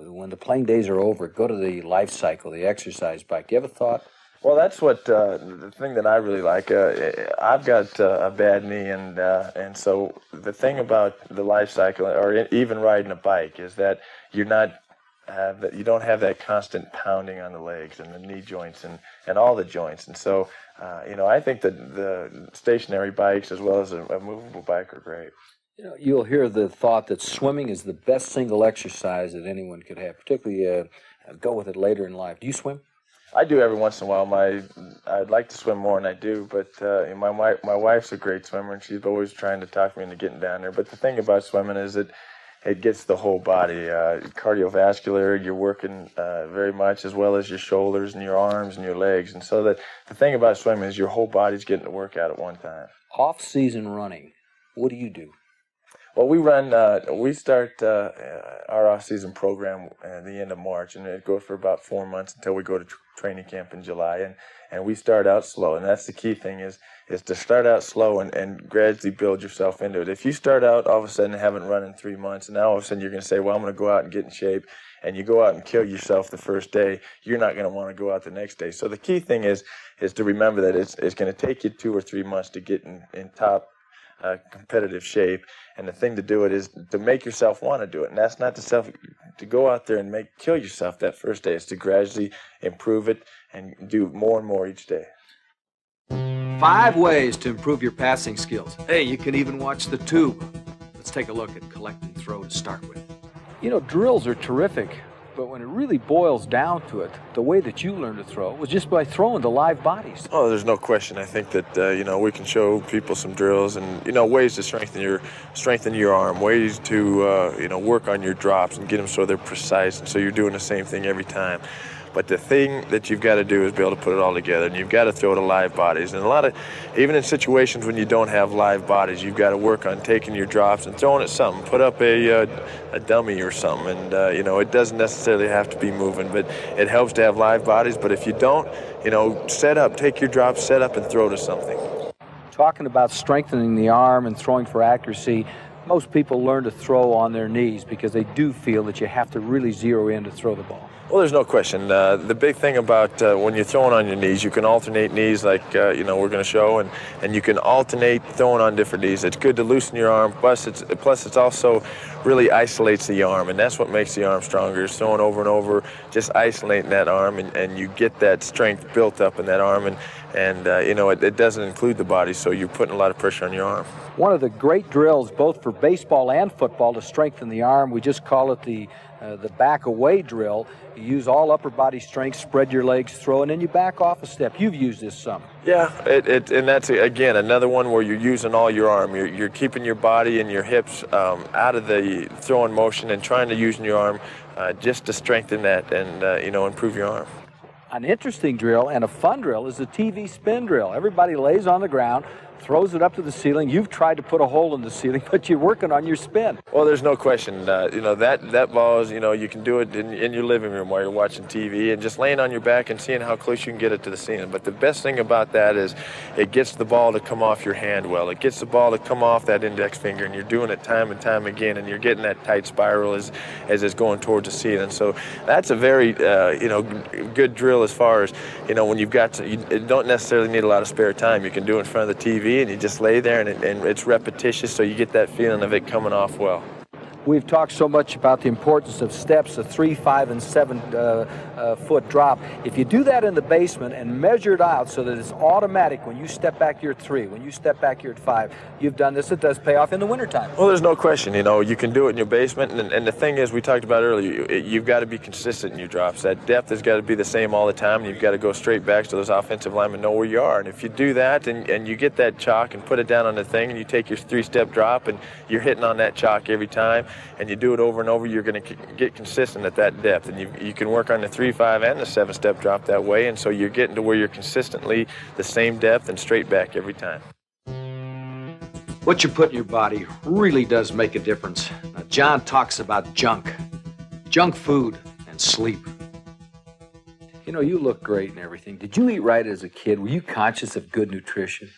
when the playing days are over, go to the life cycle, the exercise bike. Do you have a thought? Well, that's what the thing that I really like. I've got a bad knee, and so the thing about the life cycle, or even riding a bike, is that you don't have that constant pounding on the legs and the knee joints and all the joints. And so, I think that the stationary bikes as well as a movable bike are great. You'll hear the thought that swimming is the best single exercise that anyone could have, particularly go with it later in life. Do you swim? I do every once in a while. I'd like to swim more than I do, but my wife's a great swimmer, and she's always trying to talk me into getting down there. But the thing about swimming is that it gets the whole body. Cardiovascular, you're working very much, as well as your shoulders and your arms and your legs. And so the thing about swimming is your whole body's getting to work out at one time. Off-season running, what do you do? Well, we start our off-season program at the end of March, and it goes for about 4 months until we go to training camp in July. And we start out slow, and that's the key thing is to start out slow and gradually build yourself into it. If you start out all of a sudden haven't run in 3 months, and now all of a sudden you're going to say, well, I'm going to go out and get in shape, and you go out and kill yourself the first day, you're not going to want to go out the next day. So the key thing is to remember that it's going to take you 2 or 3 months to get in top competitive shape, and the thing to do it is to make yourself want to do it, and that's not to go out there and kill yourself that first day. It's to gradually improve it and do more and more each day. 5 ways to improve your passing skills. Hey, you can even watch the tube. Let's take a look at collect and throw to start with. You know, drills are terrific, but when it really boils down to it, the way that you learn to throw was just by throwing the live bodies. Oh, there's no question. I think that we can show people some drills and ways to strengthen your arm, ways to work on your drops and get them so they're precise, and so you're doing the same thing every time. But the thing that you've got to do is be able to put it all together, and you've got to throw to live bodies. And even in situations when you don't have live bodies, you've got to work on taking your drops and throwing at something. Put up a dummy or something, and it doesn't necessarily have to be moving, but it helps to have live bodies. But if you don't, set up, take your drops, set up, and throw to something. Talking about strengthening the arm and throwing for accuracy, most people learn to throw on their knees because they do feel that you have to really zero in to throw the ball. Well, there's no question. The big thing about when you're throwing on your knees, you can alternate knees like, we're going to show, and you can alternate throwing on different knees. It's good to loosen your arm, plus it's also really isolates the arm, and that's what makes the arm stronger, is throwing over and over, just isolating that arm, and you get that strength built up in that arm, and it doesn't include the body, so you're putting a lot of pressure on your arm. One of the great drills, both for baseball and football, to strengthen the arm, we just call it the back away drill. You use all upper body strength, spread your legs, throw, and then you back off a step. You've used this some. Yeah, and that's, again, another one where you're using all your arm. You're keeping your body and your hips out of the throwing motion and trying to use your arm just to strengthen that and, improve your arm. An interesting drill and a fun drill is the TV spin drill. Everybody lays on the ground, throws it up to the ceiling. You've tried to put a hole in the ceiling, but you're working on your spin. Well, there's no question. That ball is, you can do it in your living room while you're watching TV and just laying on your back and seeing how close you can get it to the ceiling. But the best thing about that is it gets the ball to come off your hand well. It gets the ball to come off that index finger, and you're doing it time and time again, and you're getting that tight spiral as it's going towards the ceiling. So that's a very, good drill as far as, when you don't necessarily need a lot of spare time. You can do it in front of the TV, and you just lay there, and it's repetitious, so you get that feeling of it coming off well. We've talked so much about the importance of steps, a 3, 5, and 7 foot drop. If you do that in the basement and measure it out so that it's automatic when you step back, you're at 3. When you step back, you're at 5. You've done this. It does pay off in the wintertime. Well, there's no question. You can do it in your basement. And the thing is, we talked about earlier, you've got to be consistent in your drops. That depth has got to be the same all the time. And you've got to go straight back so those offensive linemen know where you are. And if you do that and you get that chalk and put it down on the thing and you take your 3-step drop and you're hitting on that chalk every time, and you do it over and over, you're going to get consistent at that depth. And you can work on the 3, 5, and the 7-step drop that way. And so you're getting to where you're consistently the same depth and straight back every time. What you put in your body really does make a difference. Now, John talks about junk food, and sleep. You look great and everything. Did you eat right as a kid? Were you conscious of good nutrition?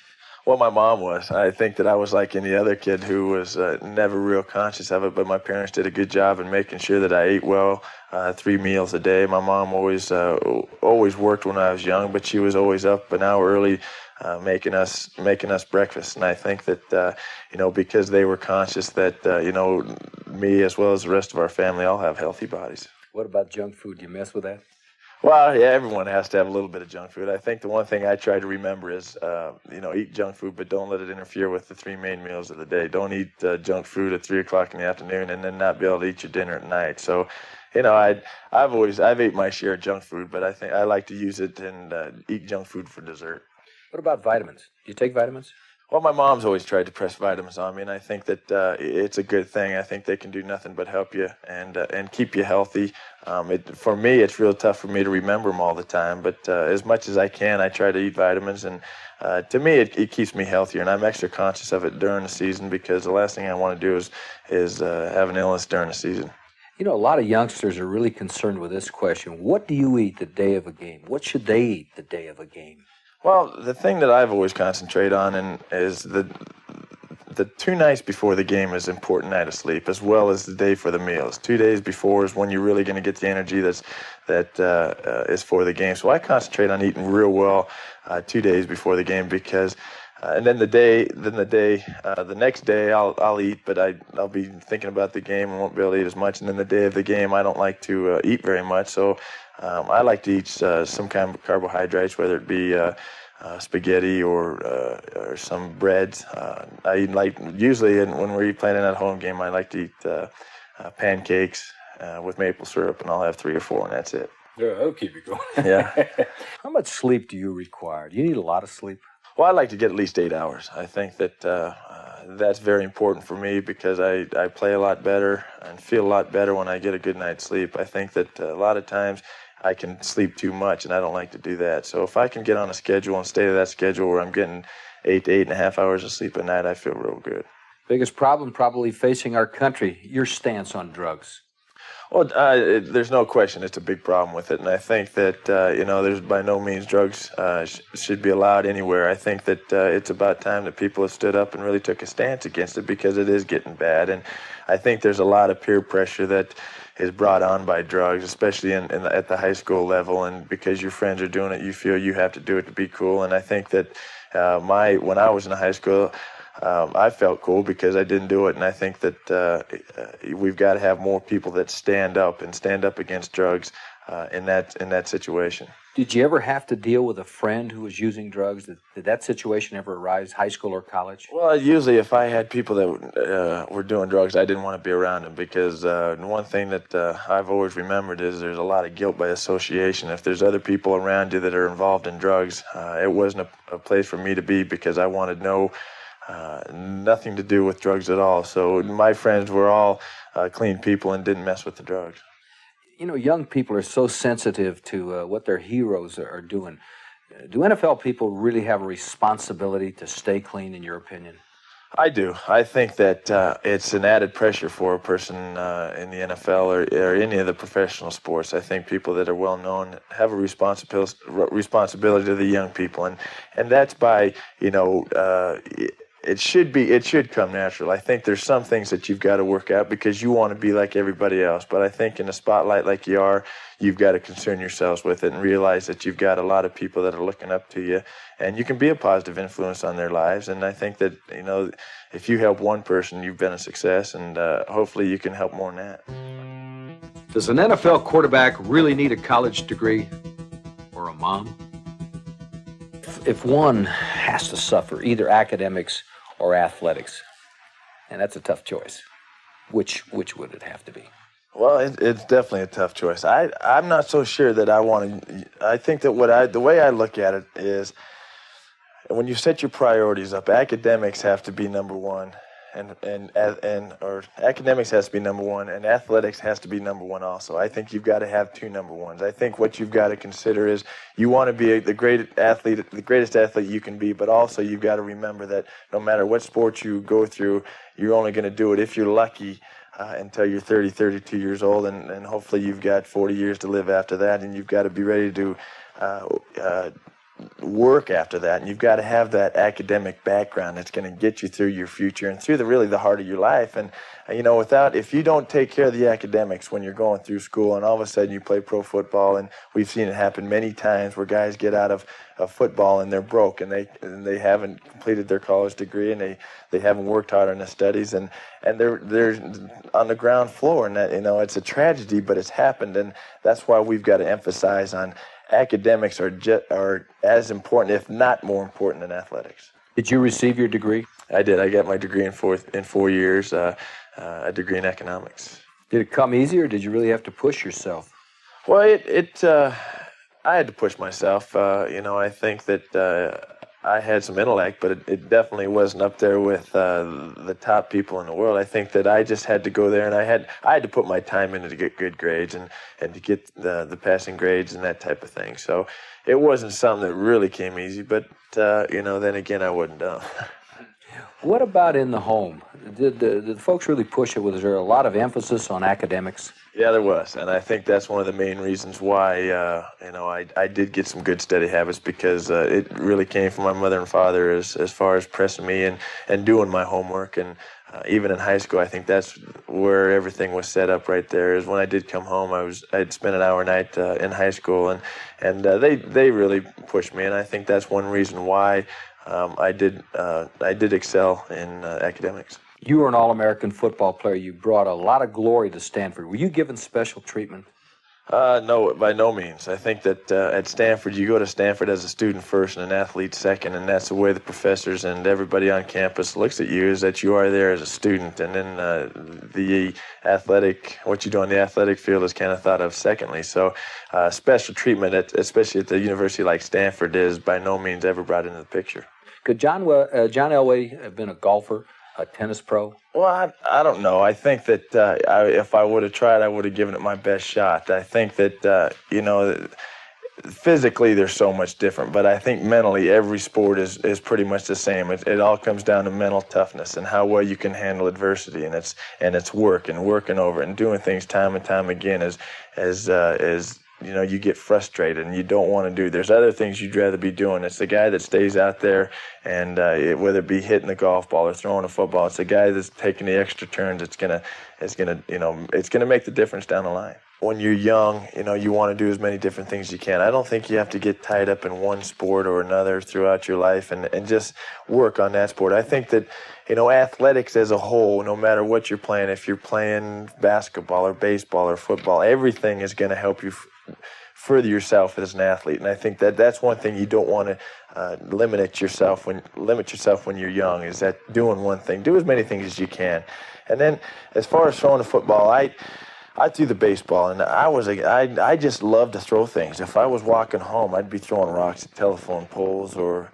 Well, my mom was. I think that I was like any other kid who was never real conscious of it, but my parents did a good job in making sure that I ate well, 3 meals a day. My mom always worked when I was young, but she was always up an hour early making us breakfast. And I think that, because they were conscious that, me as well as the rest of our family all have healthy bodies. What about junk food? Do you mess with that? Well, yeah, everyone has to have a little bit of junk food. I think the one thing I try to remember is, eat junk food, but don't let it interfere with the 3 main meals of the day. Don't eat junk food at 3 o'clock in the afternoon and then not be able to eat your dinner at night. So, I've ate my share of junk food, but I think I like to use it and eat junk food for dessert. What about vitamins? Do you take vitamins? Well, my mom's always tried to press vitamins on me, and I think that it's a good thing. I think they can do nothing but help you and keep you healthy. For me, it's real tough for me to remember them all the time, but as much as I can, I try to eat vitamins, and to me, it keeps me healthier, and I'm extra conscious of it during the season because the last thing I want to do is have an illness during the season. You know, a lot of youngsters are really concerned with this question. What do you eat the day of a game? What should they eat the day of a game? Well, the thing that I've always concentrated on is the 2 nights before the game is an important night of sleep, as well as the day for the meals. 2 days before is when you're really going to get the energy that is for the game. So I concentrate on eating real well 2 days before the game because, and then the next day I'll eat, but I'll be thinking about the game and won't be able to eat as much. And then the day of the game I don't like to eat very much, so I like to eat some kind of carbohydrates, whether it be spaghetti or some breads. I eat usually when we're playing in that home game, I like to eat pancakes with maple syrup, and I'll have 3 or 4, and that's it. Yeah, that'll keep you going. Yeah. How much sleep do you require? Do you need a lot of sleep? Well, I like to get at least 8 hours. I think that that's very important for me because I play a lot better and feel a lot better when I get a good night's sleep. I think that a lot of times I can sleep too much, and I don't like to do that. So if I can get on a schedule and stay to that schedule where I'm getting 8 to 8.5 hours of sleep a night, I feel real good. Biggest problem probably facing our country, your stance on drugs. Well, there's no question it's a big problem with it, and I think that, there's by no means drugs should be allowed anywhere. I think that it's about time that people have stood up and really took a stance against it because it is getting bad, and I think there's a lot of peer pressure that is brought on by drugs, especially at the high school level, and because your friends are doing it, you feel you have to do it to be cool, and I think that when I was in high school, I felt cool because I didn't do it, and I think that we've got to have more people that stand up against drugs in that situation. Did you ever have to deal with a friend who was using drugs? Did that situation ever arise, high school or college? Well, usually if I had people that were doing drugs, I didn't want to be around them because one thing that I've always remembered is there's a lot of guilt by association. If there's other people around you that are involved in drugs, it wasn't a place for me to be because I wanted nothing to do with drugs at all. So my friends were all clean people and didn't mess with the drugs. You know, young people are so sensitive to what their heroes are doing. Do NFL people really have a responsibility to stay clean, in your opinion? I do. I think that it's an added pressure for a person in the NFL or any of the professional sports. I think people that are well known have a responsibility to the young people, and that's by it should come natural. I think there's some things that you've got to work out because you want to be like everybody else. But I think in a spotlight like you are, you've got to concern yourselves with it and realize that you've got a lot of people that are looking up to you, and you can be a positive influence on their lives. And I think that, if you help one person, you've been a success, and hopefully you can help more than that. Does an NFL quarterback really need a college degree or a mom? If one has to suffer either academics or athletics, and that's a tough choice, which would it have to be? Well, it's definitely a tough choice. I'm not so sure that I want to. I think that the way I look at it is, when you set your priorities up, academics have to be number one, or academics has to be number one, and athletics has to be number one also. I think you've got to have 2 number ones. I think what you've got to consider is you want to be the greatest athlete you can be, but also you've got to remember that no matter what sport you go through, you're only going to do it if you're lucky until you're 30, 32 years old, and hopefully you've got 40 years to live after that, and you've got to be ready to work after that, and you've got to have that academic background that's going to get you through your future and through the heart of your life. And if you don't take care of the academics when you're going through school, and all of a sudden you play pro football, and we've seen it happen many times where guys get out of football and they're broke, and they haven't completed their college degree, and they haven't worked hard on their studies, and they're on the ground floor, and that it's a tragedy, but it's happened, and that's why we've got to emphasize on academics are as important, if not more important, than athletics. Did you receive your degree? I did. I got my degree in 4 years, a degree in economics. Did it come easy, or did you really have to push yourself? Well, I had to push myself. I think that I had some intellect, but it definitely wasn't up there with the top people in the world. I think that I just had to go there, and I had to put my time into to get good grades and to get the passing grades and that type of thing. So it wasn't something that really came easy, but then again, I wouldn't. What about in the home? Did the folks really push it? Was there a lot of emphasis on academics? Yeah, there was, and I think that's one of the main reasons why I did get some good steady habits, because it really came from my mother and father as far as pressing me and doing my homework. And even in high school, I think that's where everything was set up right there. Is when I did come home, I'd spend an hour a night in high school, and they really pushed me, and I think that's one reason why I did excel in academics. You were an All-American football player. You brought a lot of glory to Stanford. Were you given special treatment? No, by no means. I think that at Stanford, you go to Stanford as a student first and an athlete second, and that's the way the professors and everybody on campus looks at you, is that you are there as a student, and then what you do on the athletic field is kind of thought of secondly. So special treatment, especially at the university like Stanford, is by no means ever brought into the picture. Could John Elway have been a golfer, a tennis pro? Well, I don't know. I think that if I would have tried, I would have given it my best shot. I think that, physically they're so much different, but I think mentally every sport is pretty much the same. It all comes down to mental toughness and how well you can handle adversity, and it's working over it and doing things time and time again as you get frustrated and you don't want to do. There's other things you'd rather be doing. It's the guy that stays out there and whether it be hitting the golf ball or throwing a football, it's the guy that's taking the extra turns. It's gonna make the difference down the line. When you're young, you want to do as many different things as you can. I don't think you have to get tied up in one sport or another throughout your life and just work on that sport. I think that, athletics as a whole, no matter what you're playing, if you're playing basketball or baseball or football, everything is going to help you further yourself as an athlete. And I think that that's one thing you don't want to limit yourself when you're young, is that doing one thing. Do as many things as you can. And then as far as throwing a football, I threw the baseball, and I just loved to throw things. If I was walking home, I'd be throwing rocks at telephone poles or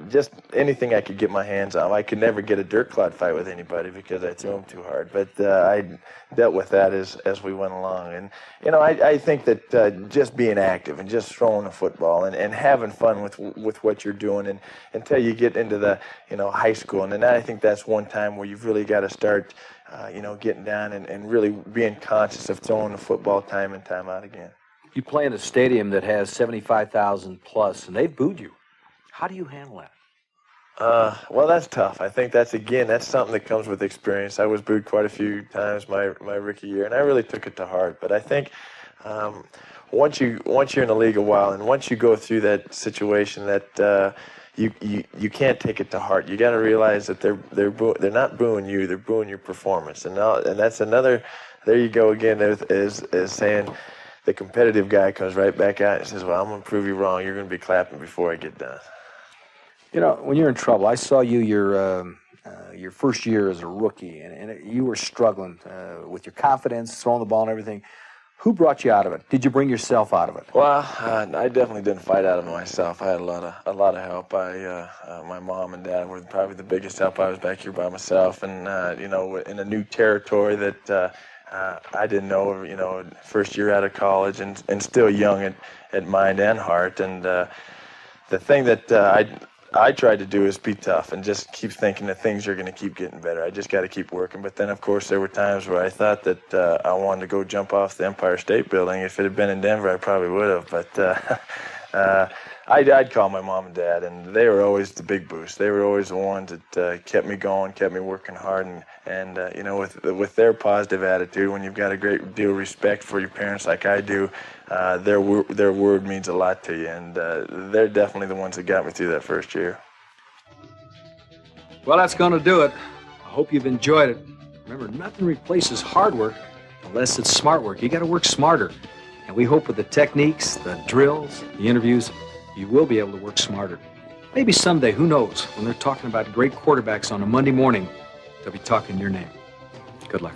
just anything I could get my hands on. I could never get a dirt clod fight with anybody because I threw them too hard. But I dealt with that as we went along. And, I think that just being active and just throwing a football and having fun with what you're doing and until you get into the, high school. And then I think that's one time where you've really got to start getting down and really being conscious of throwing the football time and time out again. You play in a stadium that has 75,000 plus, and they've booed you. How do you handle that? Well, that's tough. I think that's something that comes with experience. I was booed quite a few times my rookie year, and I really took it to heart. But I think once you're in the league a while, and once you go through that situation, that you can't take it to heart. You got to realize that they're not booing you; they're booing your performance. And that's another. There you go again. Is saying the competitive guy comes right back out and says, "Well, I'm going to prove you wrong. You're going to be clapping before I get done." When you're in trouble, I saw you your first year as a rookie, and you were struggling with your confidence, throwing the ball and everything. Who brought you out of it? Did you bring yourself out of it? Well, I definitely didn't fight out of it myself. I had a lot of help. My mom and dad were probably the biggest help. I was back here by myself, and in a new territory that I didn't know. First year out of college, and still young at mind and heart. And the thing that I tried to do is be tough and just keep thinking that things are going to keep getting better. I just got to keep working. But then, of course, there were times where I thought that I wanted to go jump off the Empire State Building. If it had been in Denver, I probably would have. But I'd call my mom and dad, and they were always the big boost. They were always the ones that kept me going, kept me working hard. And with their positive attitude, when you've got a great deal of respect for your parents like I do, their word means a lot to you, and they're definitely the ones that got me through that first year. Well, that's going to do it. I hope you've enjoyed it. Remember, nothing replaces hard work unless it's smart work. You got to work smarter. And we hope with the techniques, the drills, the interviews, you will be able to work smarter. Maybe someday, who knows, when they're talking about great quarterbacks on a Monday morning, they'll be talking your name. Good luck.